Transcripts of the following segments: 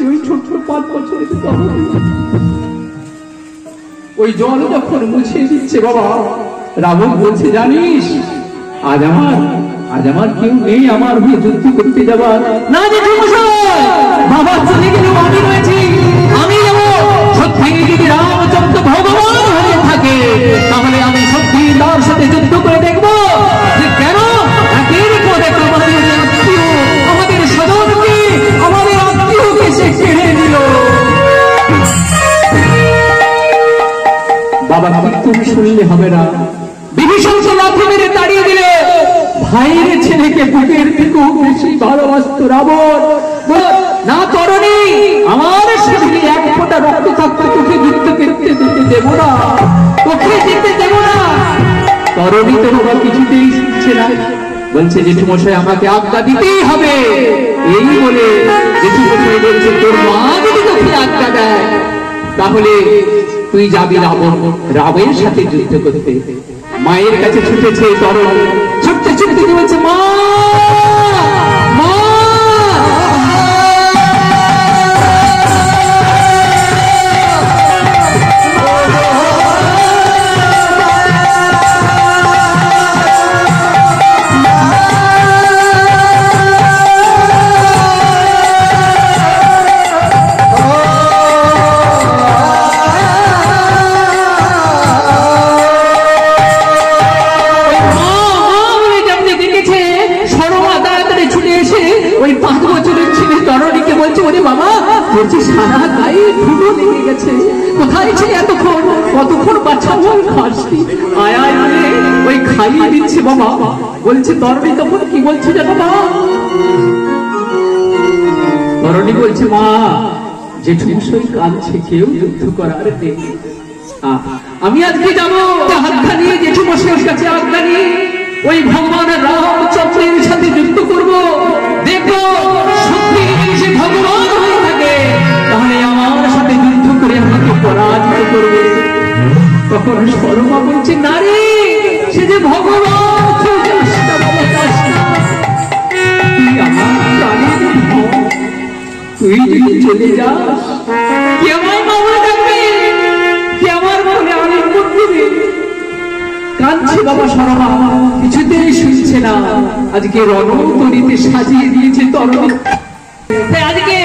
ওই ছোট্ট 5 বছরের তরুণী। ওই জল যখন মুছে দিচ্ছে বাবা, রাবণ বলছে জানিস আজ আমার কেউ নেই আমার হয়ে যুদ্ধ করতে যাবার। না বাবা চলে গেল, আমি রয়েছি, আমি যাবো। সত্যি যদি রামচন্দ্র ভগবান হয়ে থাকে তাহলে আমি সত্যি তার সাথে যুদ্ধ করে দেখবো যে কেন একের পর এক আমাদের আত্মীয়, আমাদের সদরকে, আমাদের আত্মীয়কে সে কেড়ে নিল। বাবা তুমি শুনলে হবে না, বিভীষণকে লাথি মেরে তাড়িয়ে দিলে। ভাইয়ের ছেলেকে বুকের থেকেও বেশি ভালোবাসত রাবণ। না তরণী, আমার শরীরে এক ফোঁটা রক্ত থাকতে তোকে যুদ্ধ করতে দিতে দেব না, তোকে যেতে দেব না। তরণী তো বাবা কিছুতেই শুনছে না, বলছে জেঠুমশাই আমাকে আজ্ঞা দিতেই হবে। এই বলে জেঠুমশাই বলছে তোর মা যদি তোকে আজ্ঞা দেয় তাহলে তুই যাবি রাবণের সাথে যুদ্ধ করতে। মায়ের কাছে ছুটেছে তরণী, ছুটতে ছুটতে বলছে মা মা। সারা গায়ে ধুলো লেগে গেছে, কোথায় ছিল এতক্ষণ, কতক্ষণ বাচ্চা জল খাসনি, আয় আয় বলে ওই খাইয়ে দিচ্ছে বাবা। বলছে তরণী তখন কি বলছে জানো মা? তরণী বলছে মা জেঠুমশাই কাঁদছে, কেউ যুদ্ধ করার নেই, আমি আজকে যাবো হাতটা নিয়ে জেঠুমশাইয়ের কাছে আজ্ঞা নিয়ে ওই ভগবান রামচন্দ্রের সাথে যুদ্ধ করবো। দেখো সত্যি সে ভগবান হয়ে থাকে তাহলে আমার সাথে যুদ্ধ করে আমাকে পরাজিত করবে। তখন সরমা বলছে না রে, সে যে ভগবান, তুই আমার প্রাণের ভাই, তুই যদি চলে যাস কি আমায় মামলা ডাকবে, কি আমার মনে আনন্দ দিবে। কাঁদছে বাবা সরমা, কিছুতেই শুনছে না। আজকে রণতরীতে সাজিয়ে দিয়েছে তরণী। আজকে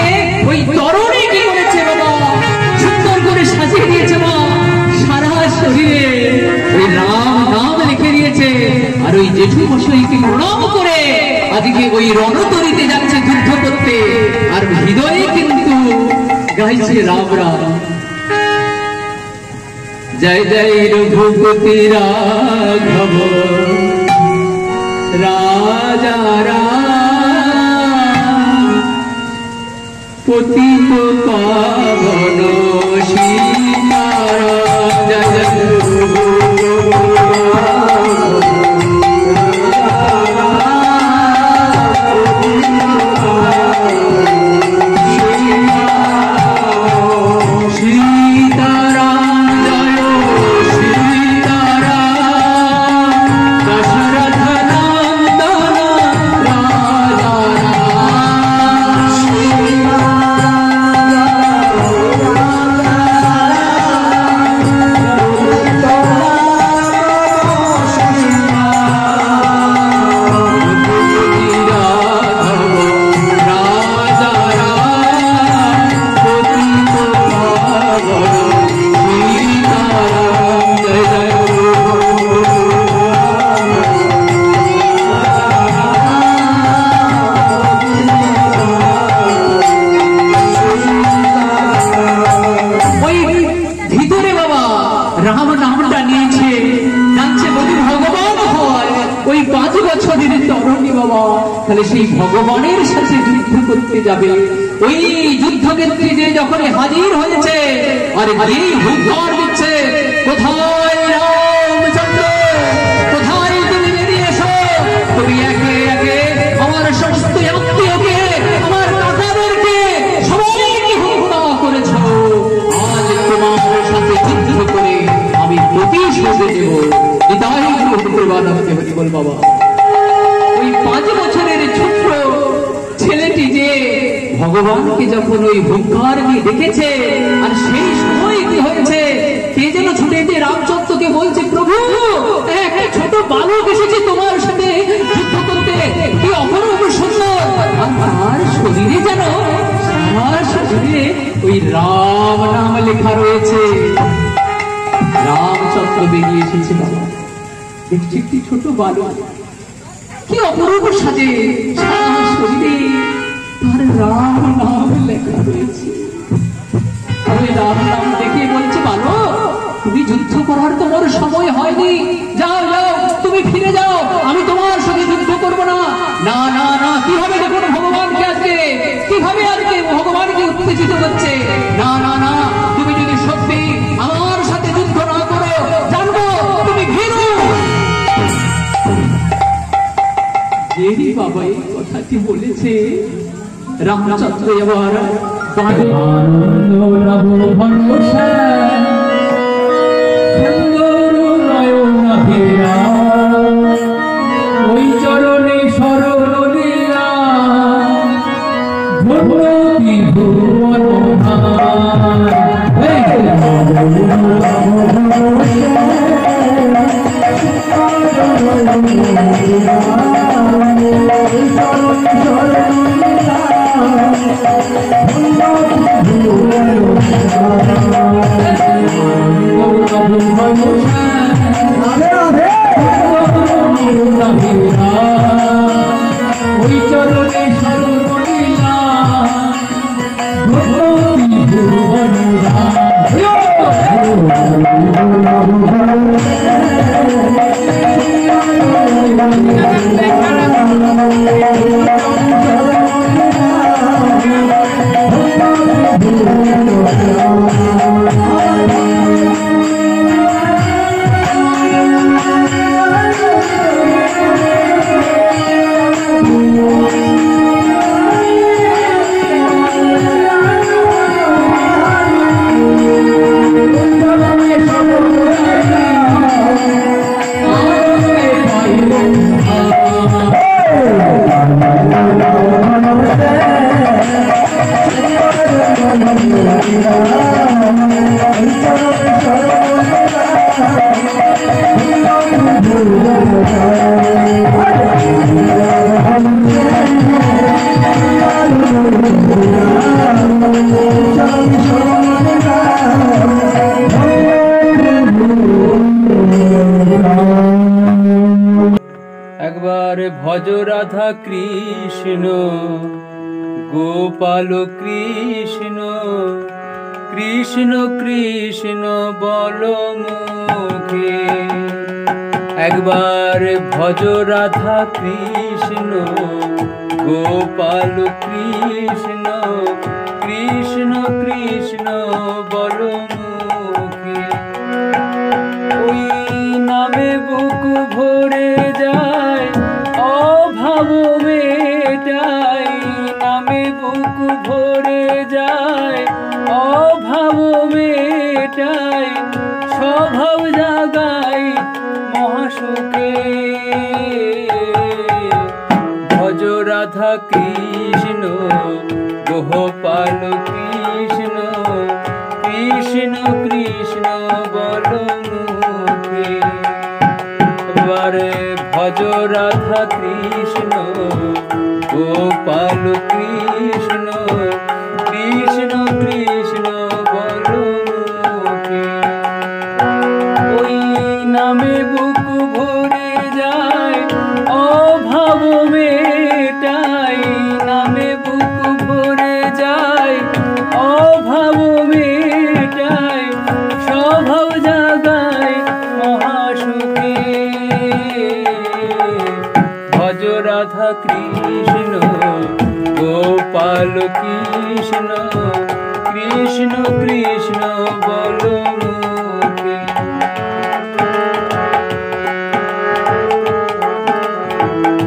ওই তরণী কি করেছে বাবা, সুন্দর করে সাজিয়ে দিয়েছে মা, সারা শরীরে ওই রাম নাম লিখে দিয়েছে। আর ওই জেঠুমশাইকে প্রণাম করে আজকে ওই রণতরীতে যাচ্ছে যুদ্ধ করতে। আর হৃদয়ে কিন্তু গাইছে রাম রাম, জয় জয় রঘুপতি রাঘব রাজা রাম পতিত পাবন সীতারাম। জয় জয় তাহলে সেই ভগবানের সাথে যুদ্ধ করতে যাবে। ওই যুদ্ধক্ষেত্রে যে যখন হাজির হয়েছে আর এই হুঙ্কার দিচ্ছে, কোথায় রামচন্দ্র, কোথায় তুমি বেরিয়ে এসো, তুমি একে একে আমার সমস্ত আত্মীয়কে, আমার কাকাদেরকে সবাইকে হত্যা করেছ। আজ তোমার সাথে যুদ্ধ করে আমি প্রতিশোধ দেব। এটাই গ্রহণ করবার আমাকে বল বাবা। ওই 5 বছরের ছোট্ট ছেলেটি যে ভগবান ভগবানকে যখন ওই হুঙ্কার দিয়ে ডেকেছে, আর সেই সময় কি হয়েছে, কে যেন ছুটে এসে রামচন্দ্রকে বলছে, প্রভু একটা ছোট বালক এসেছে তোমার সাথে যুদ্ধ করতে, কি অপরূপ সুন্দর, আর তার শরীরে যেন আমার শরীরে ওই রাম নাম লেখা রয়েছে। রামচন্দ্র বেরিয়ে এসেছে, বাবা দেখছি একটি ছোট বালক, কি অপরূপ সাজে, সারা শরীরে তার রাম নাম লেখা রয়েছে। আর ওই রাম নাম দেখে বলছে, বালক তুমি যুদ্ধ করার তোমার সময় হয়নি, যাও যাও তুমি ফিরে যাও, আমি তোমার সঙ্গে যুদ্ধ করব না। না না না, কিভাবে দেখুন ভগবানকে আজকে, কিভাবে আজকে ভগবানকে উত্তেজিত করছে। না না না, তুমি যদি সত্যি আমার সাথে যুদ্ধ না করো, জানবো তুমি ভীরু। যেই বাবা এই কথাটি বলেছে, রামচন্দ্র এবার ওই চরণে সরলিয়া ভগবতী ভুবন ওই চরণে সরলিয়া ভগবতী ভুবন একবার ভজ রাধা কৃষ্ণ গোপাল কৃষ্ণ, কৃষ্ণ কৃষ্ণ বল মুখে। একবার ভজ রাধা কৃষ্ণ গোপাল কৃষ্ণ, কৃষ্ণ কৃষ্ণ বল মুখে। ওই নামে বুক ভরে যায় অভাব মেটাই, নামে বুক ভরে যায় অভাব মেটাই, স্বভাব জাগাই মহাসুখে। ভজ রাধা কৃষ্ণ গোপাল কৃষ্ণ, কৃষ্ণ কৃষ্ণ বল মুখে। এবারে ভজ রাধা কৃষ্ণ গোপাল কৃষ্ণ, কৃষ্ণ কৃষ্ণ বল মুখে। ওই নামে বুক ভরে যায় অভাব মেটাই, নামে বুক ভরে যায় অভাব মেটাই, স্বভাব জাগায় মহাসুখে। ভজ রাধা কৃষ্ণ গোপাল কৃষ্ণ, কৃষ্ণ কৃষ্ণ বল